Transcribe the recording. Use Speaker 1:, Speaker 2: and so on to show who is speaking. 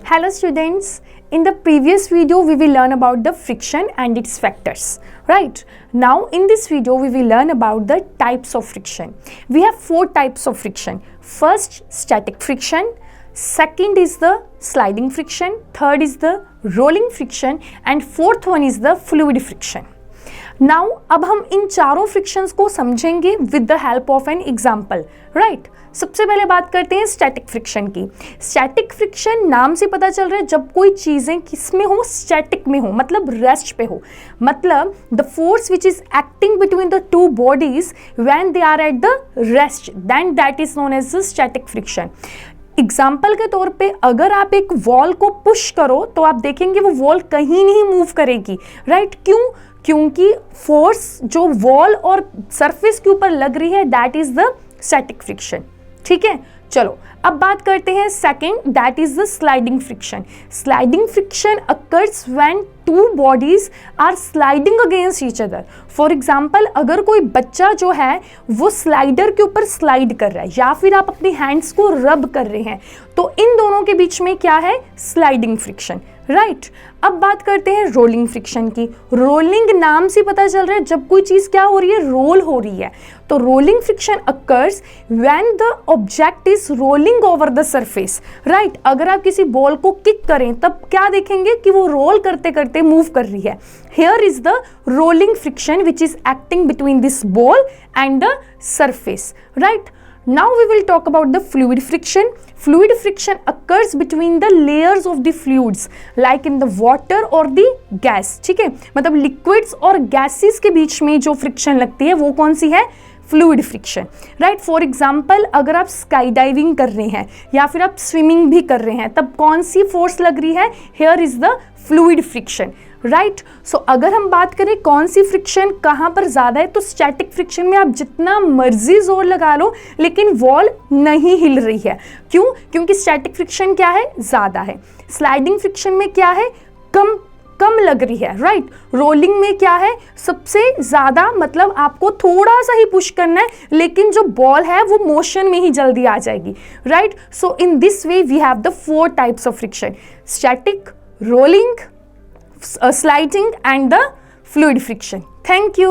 Speaker 1: Hello students, in the previous video we will learn about the friction and its factors, right? Now in this video we will learn about the types of friction. We have four types of friction. First, static friction. Second is the sliding friction. Third is the rolling friction and fourth one is the fluid friction. Now अब हम इन चारों frictions को समझेंगे with the help of an example, right? सबसे पहले बात करते हैं स्टैटिक फ्रिक्शन की. स्टैटिक फ्रिक्शन नाम से पता चल रहा है जब कोई चीज़ें किस में हो, स्टैटिक में हो, मतलब रेस्ट पे हो, मतलब the force which is acting between the two bodies when they are at the rest, then that is known as the static friction. Example के तौर पे अगर आप एक वॉल को पुश करो तो आप देखेंगे वो वॉल कहीं नहीं मूव करेगी, राइट? क्यों? क्योंकि फोर्स जो वॉल और सरफेस के ऊपर लग रही है that is the static friction. ठीक है, चलो अब बात करते हैं second, that is the sliding friction. Sliding friction occurs when two bodies are sliding against each other. For example अगर कोई बच्चा जो है वो स्लाइडर के ऊपर स्लाइड कर रहा है या फिर आप अपनी हैंड्स को रब कर रहे हैं तो इन दोनों के बीच में क्या है? Sliding friction, right? अब बात करते हैं रोलिंग फ्रिक्शन की. रोलिंग नाम से पता चल रहा है जब कोई चीज क्या हो रही है? रोल हो रही है. तो rolling friction occurs when the object is rolling over the surface, right? अगर आप किसी बॉल को किक करें तब क्या देखेंगे कि वो रोल करते करते मूव कर रही है. Here is the rolling friction which is acting between this ball and the surface, right? Now we will talk about the fluid friction. Fluid friction occurs between the layers of the fluids like in the water or the gas. ठीक है, मतलब liquids और gases के बीच में जो friction लगती है वो कौन सी है? Fluid friction, right? For example अगर आप स्काई डाइविंग कर रहे हैं या फिर आप स्विमिंग भी कर रहे हैं तब कौन सी फोर्स लग रही है? Here is the fluid friction, right? So अगर हम बात करें कौन सी फ्रिक्शन कहाँ पर ज़्यादा है तो स्टैटिक फ्रिक्शन में आप जितना मर्जी जोर लगा लो लेकिन वॉल नहीं हिल रही है. क्यों? क्योंकि स्टैटिक फ्रिक्शन क्या है? ज़्यादा है. स्लाइडिंग फ्रिक्शन में क्या है? कम लग रही है, राइट? रोलिंग में क्या है? सबसे ज़्यादा, मतलब आपको थोड़ा सा ही पुश करना है लेकिन जो बॉल है वो मोशन में ही जल्दी आ जाएगी, right? So in this way we have the four types of friction: static, rolling, sliding and the fluid friction. Thank you.